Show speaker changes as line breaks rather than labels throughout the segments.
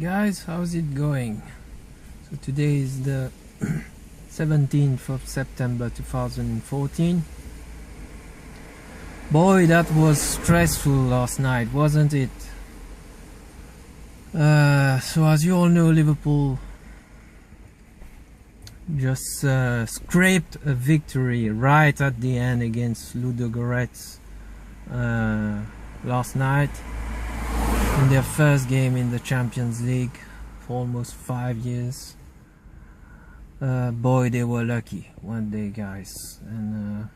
Guys, how's it going? So today is the 17th of September 2014. Boy, that was stressful last night, wasn't it? So as you all know, Liverpool just scraped a victory right at the end against Ludogorets last night in their first game in the Champions League for almost 5 years. Boy, they were lucky, weren't they, guys? And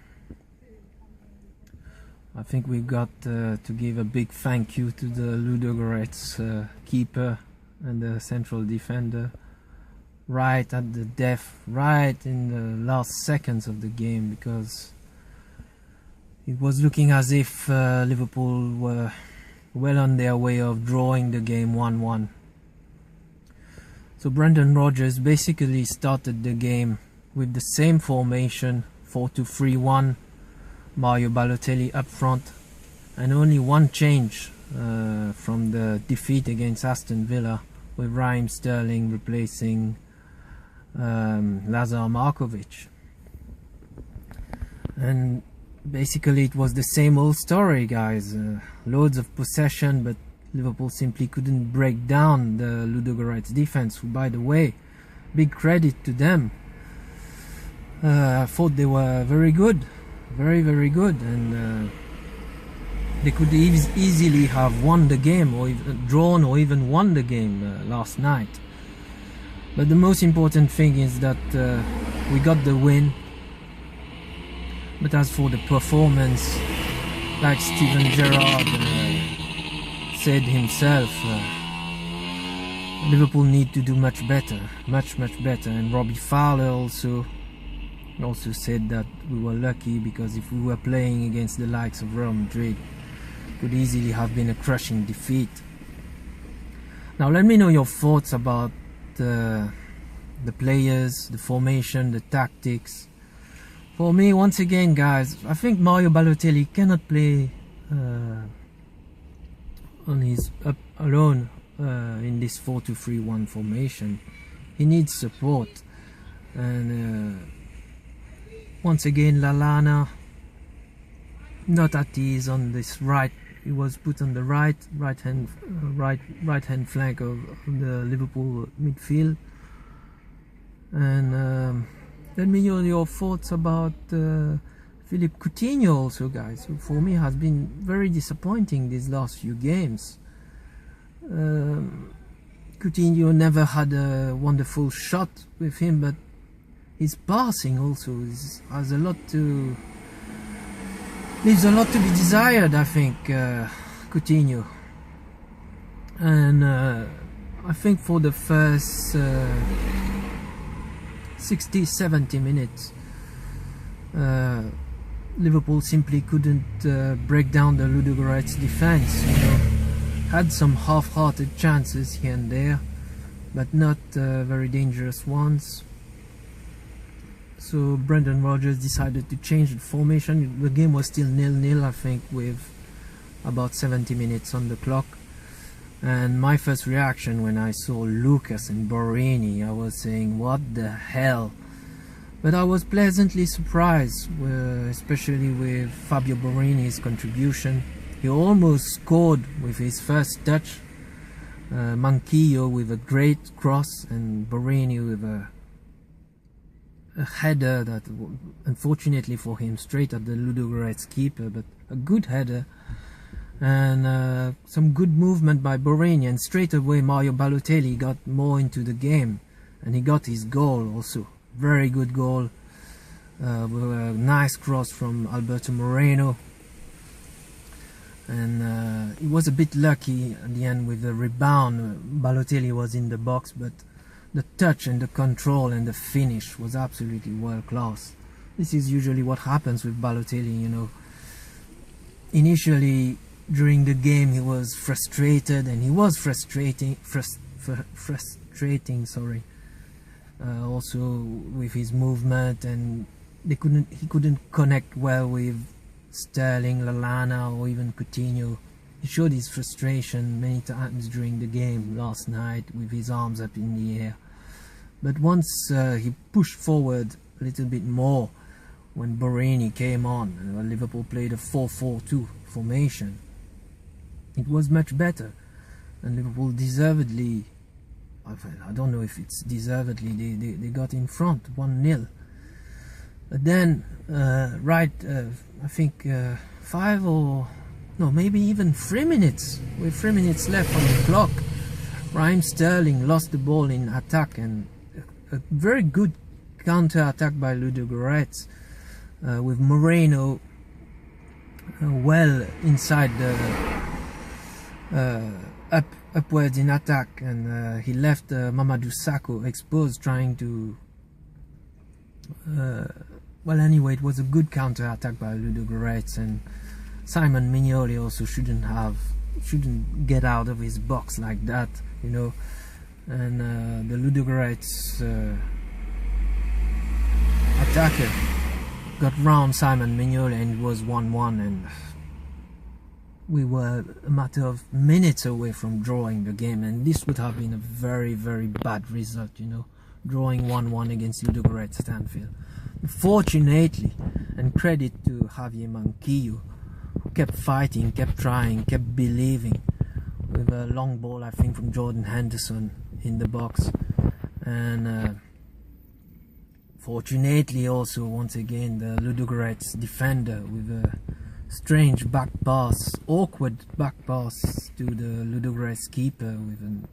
I think we got to give a big thank you to the Ludogorets keeper and the central defender right at the death, right in the last seconds of the game, because it was looking as if Liverpool were well on their way of drawing the game 1-1. So Brendan Rodgers basically started the game with the same formation, 4-2-3-1, Mario Balotelli up front, and only one change from the defeat against Aston Villa, with Raheem Sterling replacing Lazar Markovic. And basically it was the same old story, guys. Loads of possession, but Liverpool simply couldn't break down the Ludogorets defense, who, by the way, big credit to them. I thought they were very good, very good, and they could easily have won the game, or even drawn, or even won the game last night. But the most important thing is that we got the win. But as for the performance, like Steven Gerrard said himself, Liverpool need to do much better, much better. And Robbie Fowler also said that we were lucky, because if we were playing against the likes of Real Madrid, it could easily have been a crushing defeat. Now let me know your thoughts about the players, the formation, the tactics. For me, once again, guys, I think Mario Balotelli cannot play on his alone in this 4-2-3-1 formation. He needs support. And once again, Lallana not at ease on this right. He was put on the right hand flank of the Liverpool midfield. And let me know your thoughts about Philippe Coutinho also, guys, who for me has been very disappointing these last few games. Coutinho never had a wonderful shot with him, but his passing also leaves a lot to be desired, I think, Coutinho. And I think for the first 60-70 minutes, Liverpool simply couldn't break down the Ludogorets defense. Had some half-hearted chances here and there, but not very dangerous ones. So Brendan Rodgers decided to change the formation. The game was still 0-0, I think, with about 70 minutes on the clock. And my first reaction when I saw Lucas and Borini, I was saying, what the hell? But I was pleasantly surprised, especially with Fabio Borini's contribution. He almost scored with his first touch. Manquillo with a great cross, and Borini with a header that, unfortunately for him, straight at the Ludogorets keeper, but a good header. And some good movement by Borini, and straight away Mario Balotelli got more into the game, and he got his goal also. Very good goal, with a nice cross from Alberto Moreno. And he was a bit lucky at the end with the rebound. Balotelli was in the box, but the touch and the control and the finish was absolutely world class. This is usually what happens with Balotelli, Initially, during the game, he was frustrated, and he was frustrating, also with his movement, and he couldn't connect well with Sterling, Lallana, or even Coutinho. He showed his frustration many times during the game last night with his arms up in the air. But once he pushed forward a little bit more when Borini came on, and Liverpool played a 4-4-2 formation, it was much better. And Liverpool deservedly, I don't know if it's deservedly, they got in front 1-0. But then, I think 5 or no, maybe even 3 minutes, with 3 minutes left on the clock, Raheem Sterling lost the ball in attack, and a very good counter-attack by Ludogorets, with Moreno well inside the upwards in attack, and he left Mamadou Sakho exposed trying to well, anyway, it was a good counter-attack by Ludogorets, and Simon Mignolet also shouldn't get out of his box like that, you know. And the Ludogorets attacker got round Simon Mignolet, and it was 1-1, and we were a matter of minutes away from drawing the game, and this would have been a very, very bad result, you know, drawing 1-1 against Ludogorets at Anfield. Fortunately, and credit to Javier Manquillo, who kept fighting, kept trying, kept believing, with a long ball, I think, from Jordan Henderson in the box. And fortunately also, once again, the Ludogorets defender with a strange back pass, awkward back pass to the Ludogorets keeper with a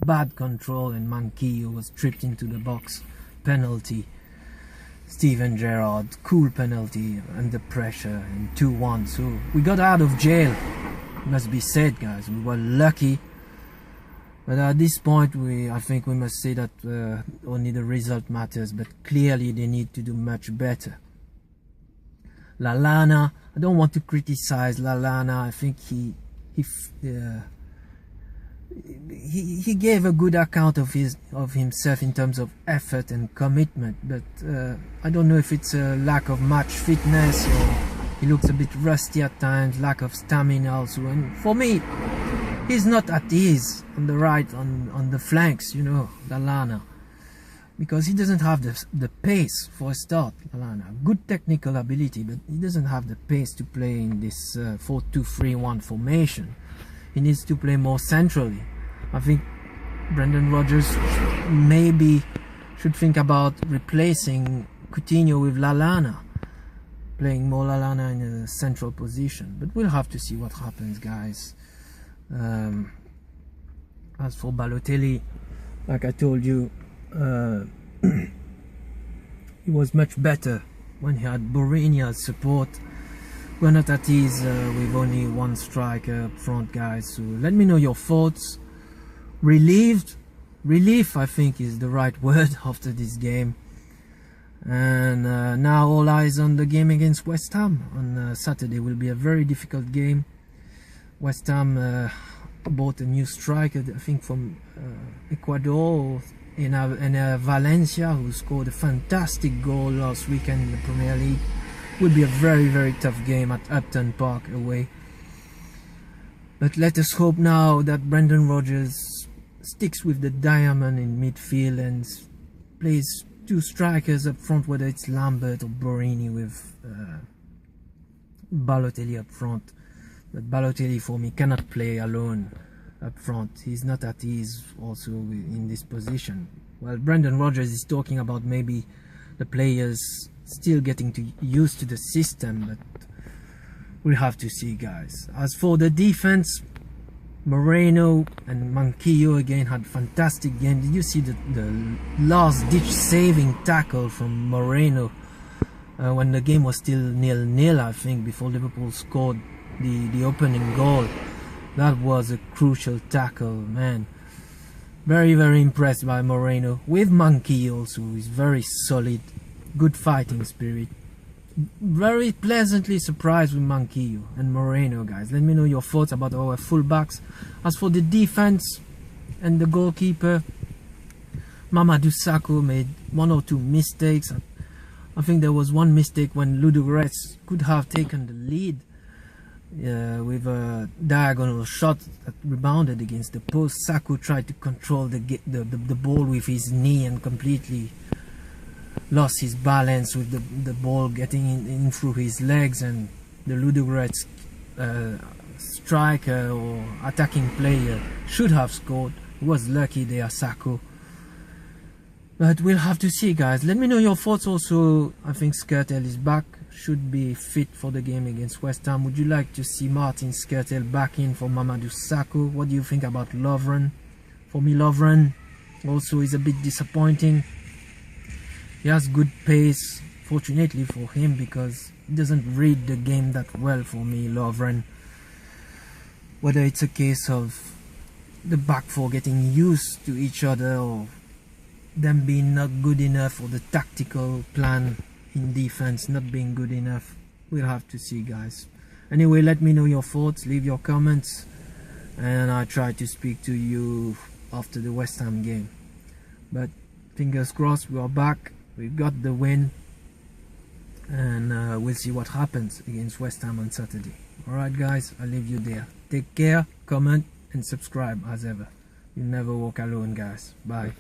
bad control, and Manquillo was tripped into the box. Penalty. Steven Gerrard, cool penalty under pressure, and 2-1. So we got out of jail, must be said, guys. We were lucky, but at this point I think we must say that only the result matters, but clearly they need to do much better. Lallana, I don't want to criticize Lallana. I think he gave a good account of himself in terms of effort and commitment, but I don't know if it's a lack of match fitness, or he looks a bit rusty at times, lack of stamina also. And for me, he's not at ease on the right, on the flanks, you know, Lallana, because he doesn't have the pace for a start. Lallana, good technical ability, but he doesn't have the pace to play in this 4-2-3-1 formation. He needs to play more centrally. I think Brendan Rodgers maybe should think about replacing Coutinho with Lallana, playing more Lallana in a central position. But we'll have to see what happens, guys. As for Balotelli, like I told you, he was much better when he had Borini as support. We're not at ease with only one striker up front, guys. So let me know your thoughts. Relief, I think, is the right word after this game. And now all eyes on the game against West Ham on Saturday. Will be a very difficult game. West Ham bought a new striker, I think, from Ecuador, in Valencia, who scored a fantastic goal last weekend in the Premier League. Will be a very, very tough game at Upton Park away. But let us hope now that Brendan Rodgers sticks with the diamond in midfield and plays two strikers up front, whether it's Lambert or Borini, with Balotelli up front. But Balotelli, for me, cannot play alone up front. He's not at ease also in this position. Well, Brendan Rodgers is talking about maybe the players still getting used to the system, but we'll have to see, guys. As for the defense, Moreno and Manquillo again had fantastic game. Did you see the last ditch saving tackle from Moreno when the game was still 0-0, I think, before Liverpool scored the opening goal? That was a crucial tackle, man. Very, very impressed by Moreno, with Manquillo also, who is very solid. Good fighting spirit. Very pleasantly surprised with Manquillo and Moreno, guys. Let me know your thoughts about our fullbacks. As for the defense and the goalkeeper, Mamadou Sakho made 1 or 2 mistakes. I think there was one mistake when Ludogorets could have taken the lead. with a diagonal shot that rebounded against the post. Sako tried to control the ball with his knee and completely lost his balance with the ball getting in through his legs, and the Ludogorets striker or attacking player should have scored. He was lucky there, Sako. But we'll have to see, guys. Let me know your thoughts also. I think Skirtel is back, should be fit for the game against West Ham. Would you like to see Martin Skirtel back in for Mamadou Sakho? What do you think about Lovren? For me, Lovren also is a bit disappointing. He has good pace, fortunately for him, because he doesn't read the game that well for me, Lovren. Whether it's a case of the back four getting used to each other, or them being not good enough, or the tactical plan in defense not being good enough, we'll have to see, guys. Anyway, let me know your thoughts, leave your comments, and I'll try to speak to you after the West Ham game. But fingers crossed, we are back, we've got the win, and we'll see what happens against West Ham on Saturday. Alright guys, I'll leave you there. Take care, comment and subscribe as ever. You'll never walk alone, guys. Bye.